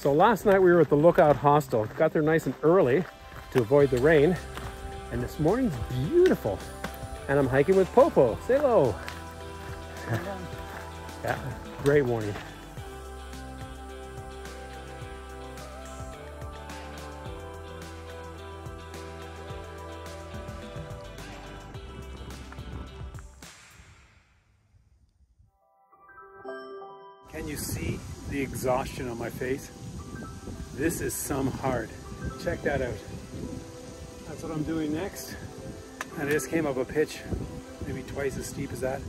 So last night we were at the Lookout Hostel. Got there nice and early to avoid the rain. And this morning's beautiful. And I'm hiking with Popo. Say hello. Yeah, great morning. Can you see the exhaustion on my face? This is some hard. Check that out. That's what I'm doing next. And I just came up a pitch, maybe twice as steep as that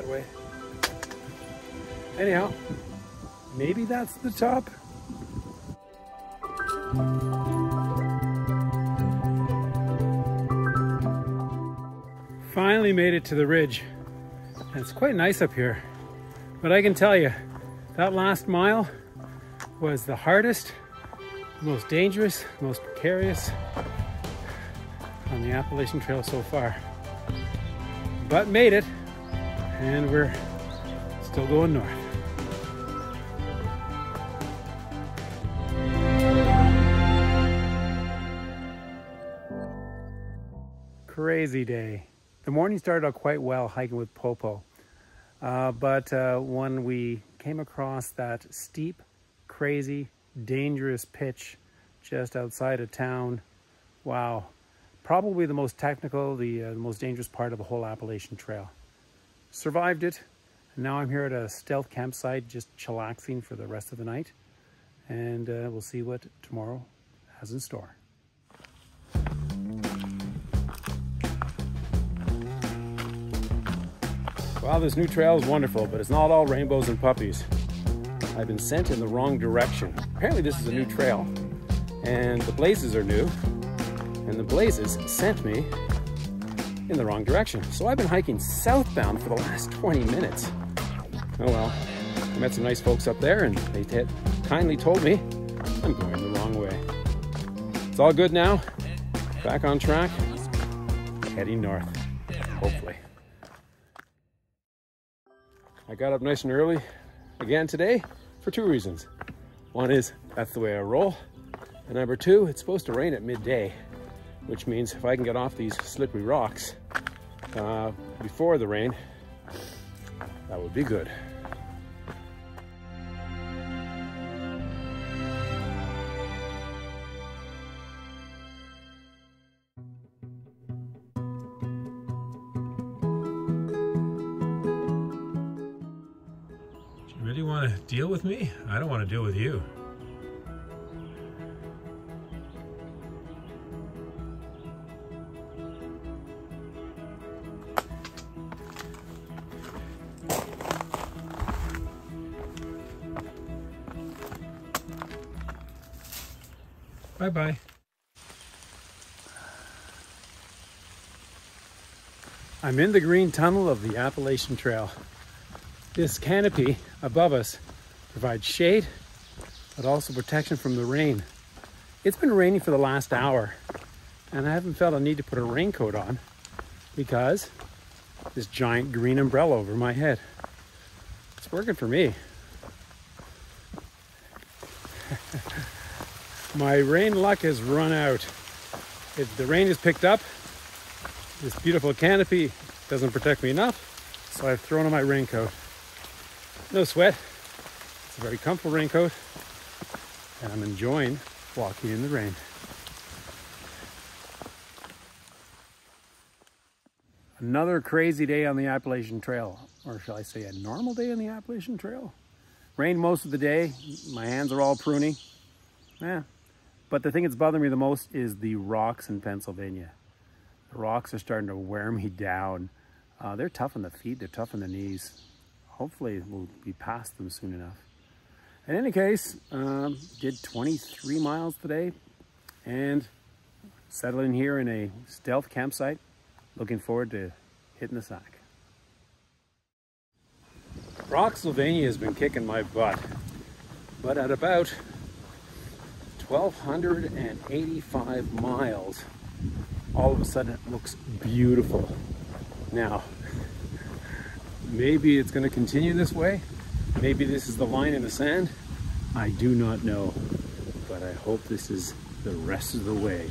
way. Anyhow, maybe that's the top. Finally made it to the ridge. And it's quite nice up here. But I can tell you, that last mile was the hardest, most dangerous, most precarious on the Appalachian Trail so far. But made it, and we're still going north. Crazy day. The morning started out quite well hiking with Popo. But when we came across that steep, crazy, dangerous pitch just outside of town, wow, probably the most technical, the most dangerous part of the whole Appalachian Trail. Survived it, and now I'm here at a stealth campsite just chillaxing for the rest of the night, and we'll see what tomorrow has in store. Wow, this new trail is wonderful, but it's not all rainbows and puppies. I've been sent in the wrong direction. Apparently this is a new trail, and the blazes are new, and the blazes sent me in the wrong direction. So I've been hiking southbound for the last 20 minutes. Oh well, I met some nice folks up there, and they kindly told me I'm going the wrong way. It's all good now, back on track, heading north, hopefully. I got up nice and early again today for two reasons. One is that's the way I roll. And number two, it's supposed to rain at midday, which means if I can get off these slippery rocks before the rain, that would be good. Really want to deal with me? I don't want to deal with you. Bye-bye. I'm in the green tunnel of the Appalachian Trail. This canopy above us provides shade, but also protection from the rain. It's been raining for the last hour, and I haven't felt a need to put a raincoat on because this giant green umbrella over my head. It's working for me. My rain luck has run out. If the rain has picked up, this beautiful canopy doesn't protect me enough, so I've thrown on my raincoat. No sweat. It's a very comfortable raincoat, and I'm enjoying walking in the rain. Another crazy day on the Appalachian Trail, or shall I say a normal day on the Appalachian Trail. Rained most of the day. My hands are all pruny. Yeah. But the thing that's bothering me the most is the rocks in Pennsylvania. The rocks are starting to wear me down. They're tough on the feet, they're tough on the knees. Hopefully we'll be past them soon enough. In any case, did 23 miles today and settled in here in a stealth campsite. Looking forward to hitting the sack. Rock-Sylvannia has been kicking my butt, but at about 1,285 miles, all of a sudden it looks beautiful. Now, maybe it's going to continue this way. Maybe this is the line in the sand. I do not know, but I hope this is the rest of the way.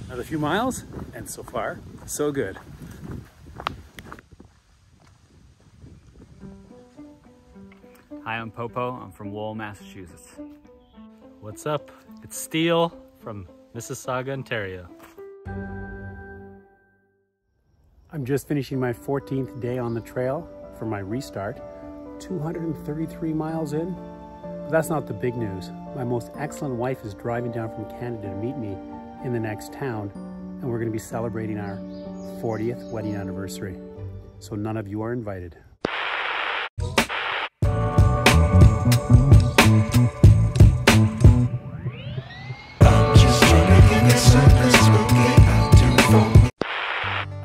Another few miles, and so far, so good. Hi, I'm Popo. I'm from Lowell, Massachusetts. What's up? It's Steele from Mississauga, Ontario. I'm just finishing my 14th day on the trail for my restart. 233 miles in. But that's not the big news. My most excellent wife is driving down from Canada to meet me in the next town, and we're going to be celebrating our 40th wedding anniversary. So none of you are invited.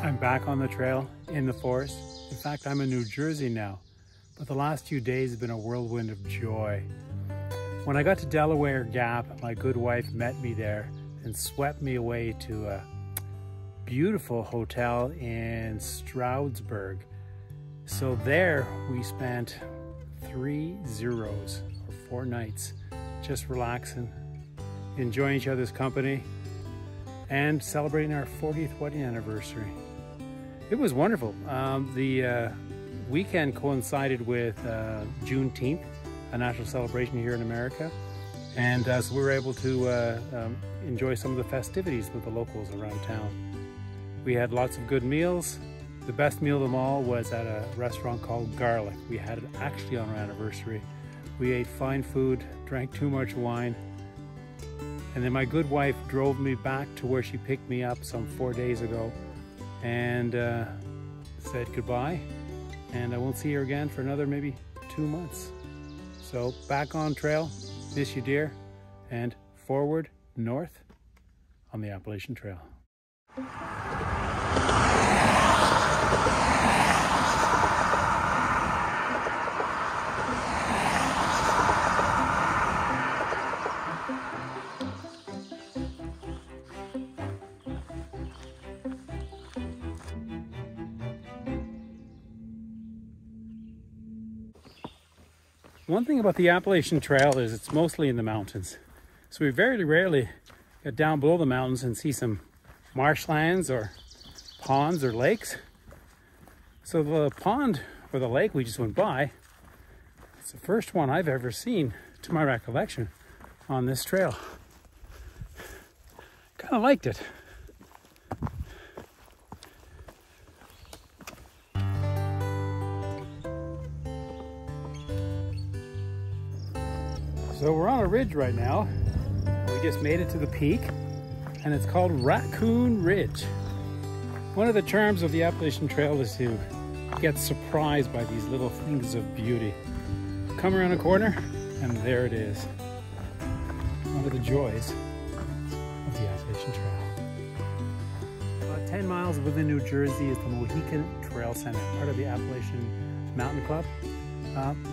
I'm back on the trail in the forest. In fact, I'm in New Jersey now, but the last few days have been a whirlwind of joy. When I got to Delaware Gap, my good wife met me there and swept me away to a beautiful hotel in Stroudsburg. So there we spent 4 nights just relaxing, enjoying each other's company, and celebrating our 40th wedding anniversary. It was wonderful. The weekend coincided with Juneteenth, a national celebration here in America. And so we were able to enjoy some of the festivities with the locals around town. We had lots of good meals. The best meal of them all was at a restaurant called Garlic. We had it actually on our anniversary. We ate fine food, drank too much wine, and then my good wife drove me back to where she picked me up some 4 days ago and said goodbye, and I won't see her again for another maybe 2 months. So back on trail, miss you dear, and forward north on the Appalachian Trail. One thing about the Appalachian Trail is it's mostly in the mountains. So we very rarely get down below the mountains and see some marshlands or ponds or lakes. So the pond or the lake we just went by, it's the first one I've ever seen, to my recollection, on this trail. Kind of liked it. So we're on a ridge right now. We just made it to the peak, and it's called Raccoon Ridge. One of the charms of the Appalachian Trail is to get surprised by these little things of beauty. Come around a corner, and there it is. One of the joys of the Appalachian Trail. About 10 miles within New Jersey is the Mohican Trail Center, part of the Appalachian Mountain Club.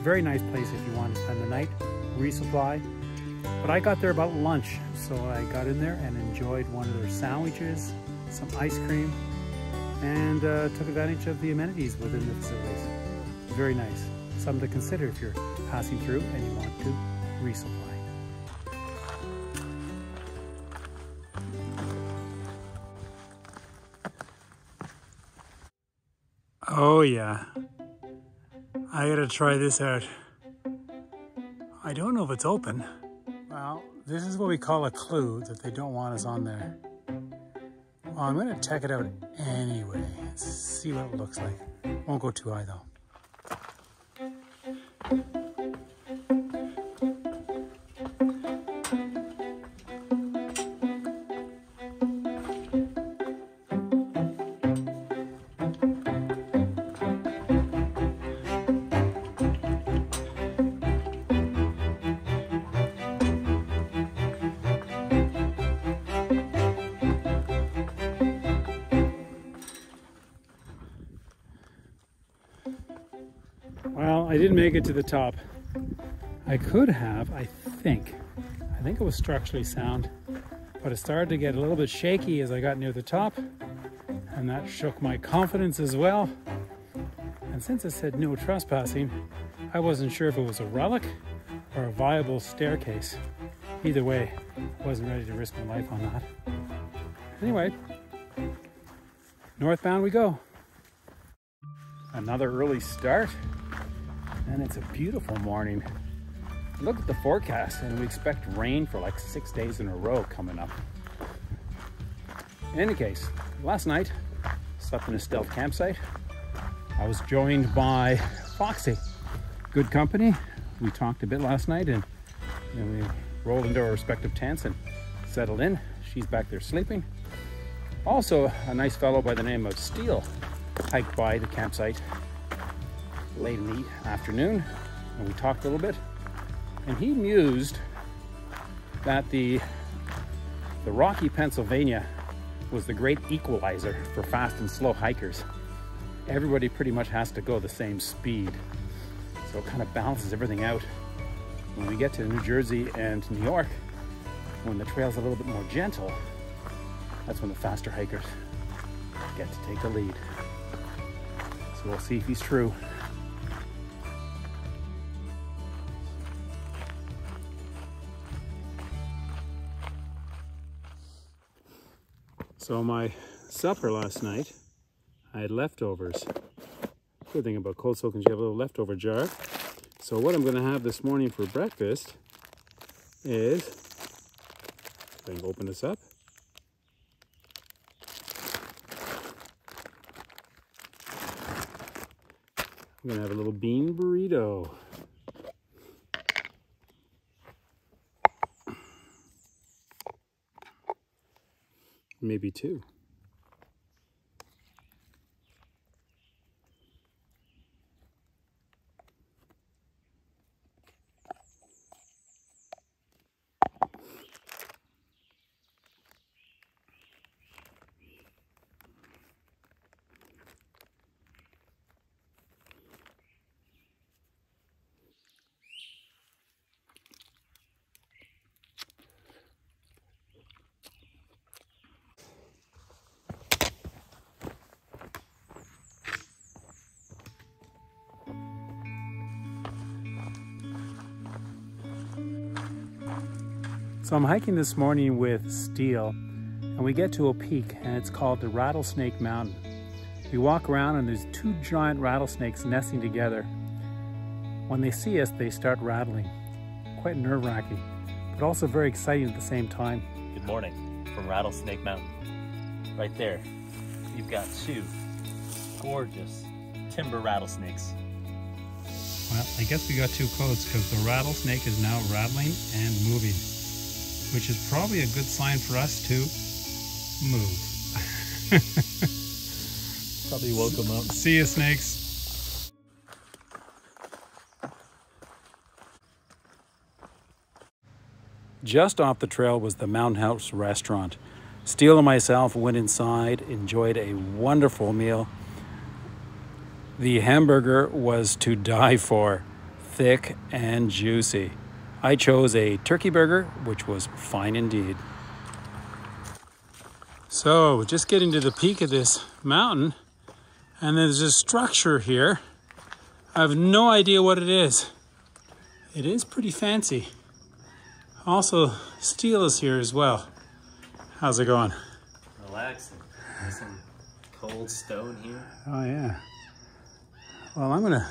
Very nice place if you want to spend the night, resupply. But I got there about lunch, so I got in there and enjoyed one of their sandwiches, some ice cream, and took advantage of the amenities within the facilities. Very nice. Something to consider if you're passing through and you want to resupply. Oh yeah, I gotta try this out. I don't know if it's open. Well, this is what we call a clue that they don't want us on there. Well, I'm gonna check it out anyway, see what it looks like. Won't go too high though. Well, I didn't make it to the top. I could have, I think it was structurally sound, but it started to get a little bit shaky as I got near the top, and that shook my confidence as well. And since it said no trespassing, I wasn't sure if it was a relic or a viable staircase. Either way, I wasn't ready to risk my life on that. Anyway, northbound we go. Another early start, and it's a beautiful morning. Look at the forecast, and we expect rain for like 6 days in a row coming up. In any case, last night, slept in a stealth campsite. I was joined by Foxy. Good company. We talked a bit last night, and we rolled into our respective tents and settled in. She's back there sleeping. Also, a nice fellow by the name of Steele hiked by the campsite late in the afternoon, and we talked a little bit. And he mused that the rocky Pennsylvania was the great equalizer for fast and slow hikers. Everybody pretty much has to go the same speed. So it kind of balances everything out. When we get to New Jersey and New York, when the trail's a little bit more gentle, that's when the faster hikers get to take the lead. So we'll see if he's true. So my supper last night, I had leftovers. Good thing about cold soak is you have a little leftover jar. So what I'm going to have this morning for breakfast is, if I can open this up. I'm going to have a little bean burrito. Maybe two. So I'm hiking this morning with Steele, and we get to a peak, and it's called the Rattlesnake Mountain. We walk around, and there's two giant rattlesnakes nesting together. When they see us, they start rattling. Quite nerve-wracking, but also very exciting at the same time. Good morning from Rattlesnake Mountain. Right there, you've got two gorgeous timber rattlesnakes. Well, I guess we got too close because the rattlesnake is now rattling and moving, which is probably a good sign for us to move. Probably woke them up. See you, snakes. Just off the trail was the Mountain House restaurant. Steele and myself went inside, enjoyed a wonderful meal. The hamburger was to die for, thick and juicy. I chose a turkey burger, which was fine indeed. So, just getting to the peak of this mountain, and there's a structure here. I have no idea what it is. It is pretty fancy. Also, Steele is here as well. How's it going? Relaxing. There's some cold stone here. Oh yeah. Well, I'm gonna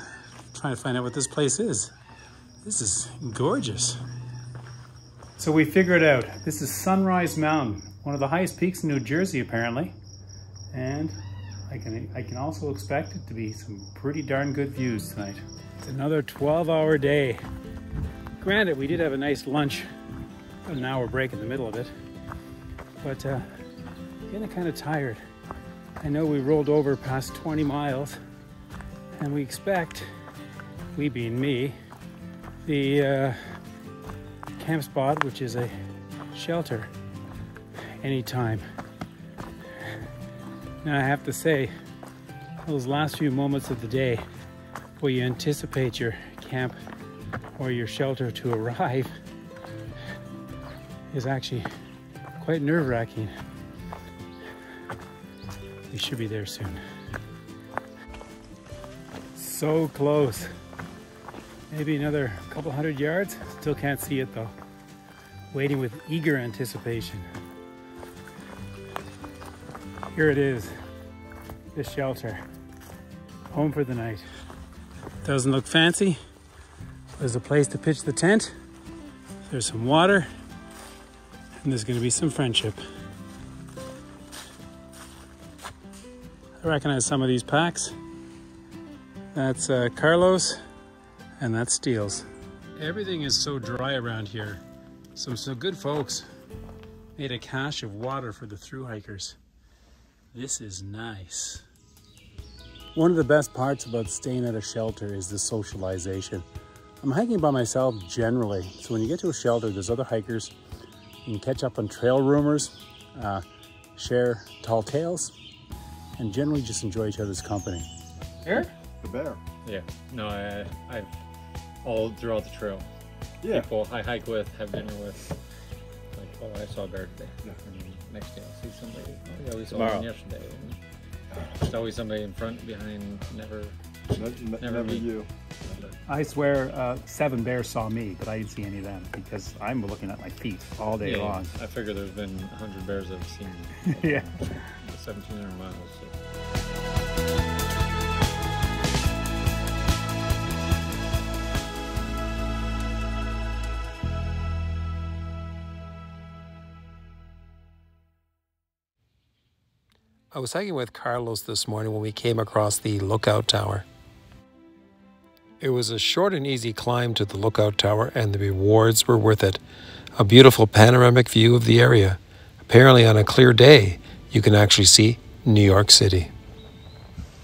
try to find out what this place is. This is gorgeous. So we figured out, this is Sunrise Mountain, one of the highest peaks in New Jersey apparently. And I can also expect it to be some pretty darn good views tonight. It's another 12-hour day. Granted, we did have a nice lunch, about an hour break in the middle of it. But getting kind of tired. I know we rolled over past 20 miles and we expect, we being me, the camp spot, which is a shelter, anytime. Now I have to say, those last few moments of the day where you anticipate your camp or your shelter to arrive is actually quite nerve-wracking. We should be there soon. So close. Maybe another couple 100 yards. Still can't see it though. Waiting with eager anticipation. Here it is, the shelter. Home for the night. Doesn't look fancy. There's a place to pitch the tent. There's some water. And there's gonna be some friendship. I recognize some of these packs. That's Carlos, and that's Steele's. Everything is so dry around here. Some good folks made a cache of water for the thru-hikers. This is nice. One of the best parts about staying at a shelter is the socialization. I'm hiking by myself generally, so when you get to a shelter, there's other hikers. You can catch up on trail rumors, share tall tales, and generally just enjoy each other's company. Here? The bear. Yeah. No, I've all throughout the trail. Yeah. People I hike with, have dinner with. Like, oh, I saw a bear today. Yeah. And next day I'll see somebody. Oh, yeah, we saw one yesterday. And there's always somebody in front, behind, never me. You. I swear 7 bears saw me, but I didn't see any of them because I'm looking at my feet all day long. I figure there's been 100 bears I've seen. Yeah. 1,700 miles. So. I was hiking with Carlos this morning when we came across the lookout tower. It was a short and easy climb to the lookout tower, and the rewards were worth it. A beautiful panoramic view of the area. Apparently on a clear day, you can actually see New York City.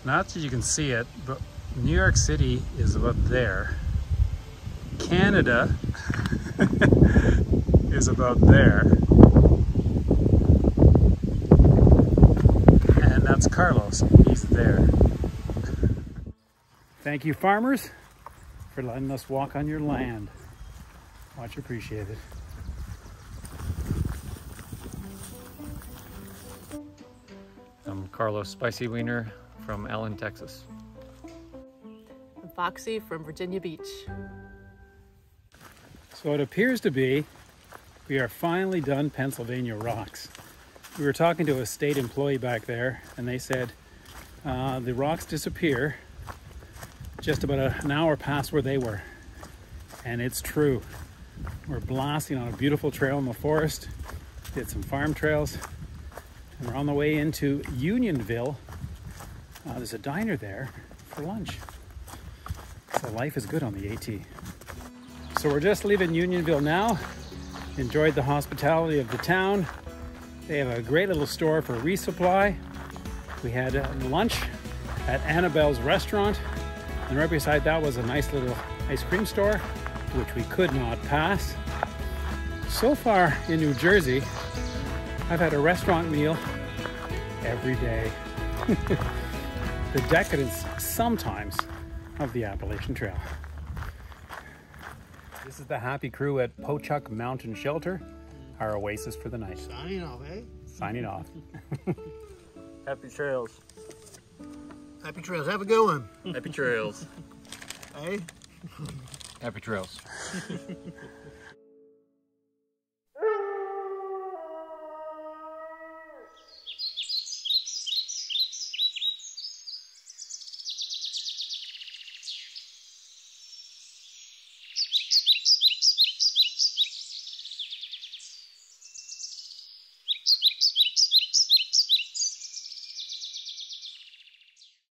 Not that you can see it, but New York City is about there. Canada is about there. And that's Carlos, he's there. Thank you, farmers, for letting us walk on your land. Much appreciated. I'm Carlos Spicy Wiener from Allen, Texas. I'm Foxy from Virginia Beach. So it appears to be we are finally done Pennsylvania rocks. We were talking to a state employee back there, and they said the rocks disappear just about an hour past where they were. And it's true. We're blasting on a beautiful trail in the forest, did some farm trails, and we're on the way into Unionville. There's a diner there for lunch. So life is good on the AT. So we're just leaving Unionville now. Enjoyed the hospitality of the town. They have a great little store for resupply. We had lunch at Annabelle's restaurant, and right beside that was a nice little ice cream store, which we could not pass. So far in New Jersey, I've had a restaurant meal every day. The decadence sometimes of the Appalachian Trail. This is the happy crew at Pochuck Mountain Shelter, our oasis for the night. Signing off, eh? Signing off. Happy trails. Happy trails. Have a good one. Happy trails. Hey? Happy trails.